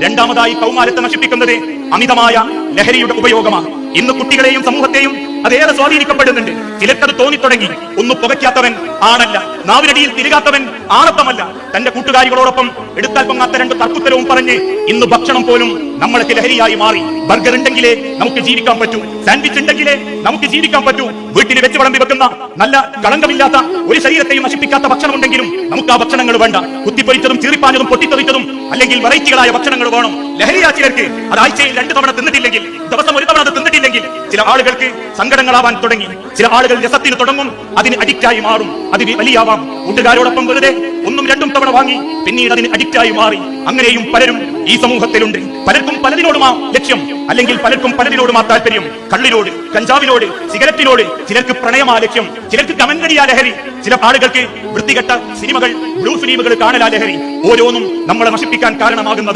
രണ്ടാമതായി കൗമാരത്തെ നശിപ്പിക്കുന്നത് അമിതമായ ലഹരിയുടെ ഉപയോഗമാണ്. ഇന്ന് കുട്ടികളെയും സമൂഹത്തെയും അതേറെ സ്വാധീനിക്കപ്പെടുന്നുണ്ട്. ചിലർക്കത് തോന്നിത്തുടങ്ങി, ഒന്ന് പുകയ്ക്കാത്തവൻ ആണല്ല, നാവിനടിയിൽ തിരികാത്തവൻ ആണത്തമല്ല. തന്റെ കൂട്ടുകാരികളോടൊപ്പം എടുത്താൽ പൊങ്ങാത്ത രണ്ട് തർക്കുത്തരവും പറഞ്ഞ് ഇന്ന് ഭക്ഷണം പോലും നമ്മളൊക്കെ ലഹരിയായി മാറി. ബർഗർ ഉണ്ടെങ്കിലേ നമുക്ക് ജീവിക്കാൻ പറ്റൂ, സാൻഡ്വിച്ച് ഉണ്ടെങ്കിലേ നമുക്ക് ജീവിക്കാൻ പറ്റൂ. വീട്ടിൽ വെച്ച് വിളമ്പി വെക്കുന്ന നല്ല കളങ്കമില്ലാത്ത ഒരു ശരീരത്തെയും നശിപ്പിക്കാത്ത ഭക്ഷണം ഉണ്ടെങ്കിലും നമുക്ക് ആ ഭക്ഷണങ്ങൾ വേണ്ട. കുത്തിപ്പൊരിച്ചതും ചീറിപ്പാഞ്ഞതും പൊട്ടിത്തെറിച്ചതും അല്ലെങ്കിൽ വെറൈറ്റികളായ ഭക്ഷണങ്ങൾ വേണം. ലഹരിയാ ചിലർക്ക് അത് ആഴ്ചയിൽ 2 തവണ തിന്നിട്ടില്ലെങ്കിൽ, ദിവസം 1 തവണ തിന്നിട്ടില്ലെങ്കിൽ ചില ആളുകൾക്ക് സങ്കടങ്ങളാവാൻ തുടങ്ങി. ചില ആളുകൾ രസത്തിന് തുടങ്ങും, അതിന് അഡിക്റ്റായി മാറും. അത് വലിയാവാം. കൂട്ടുകാരോടൊപ്പം വെറുതെ 1ഉം 2ഉം തവണ വാങ്ങി പിന്നീട് അതിന് അഡിക്റ്റായി മാറി. അങ്ങനെയും പലരും ഈ സമൂഹത്തിലുണ്ട്. പലർക്കും പലതിനോടുമാ ലക്ഷ്യം, അല്ലെങ്കിൽ പലർക്കും പലതിനോടുമാ താല്പര്യം. കള്ളിനോട്, കഞ്ചാവിനോട്, സിഗരറ്റിനോട്. ചിലർക്ക് പ്രണയമാ ലക്ഷ്യം, ചിലർക്ക് കമന്റടിയാ ലഹരി, ചില ആളുകൾക്ക് വൃത്തികെട്ട സിനിമകൾ, ബ്ലൂ ഫിലിമുകൾ കാണലാ ലഹരി. ഓരോന്നും നമ്മളെ നശിപ്പിക്കാൻ കാരണമാകുന്നത്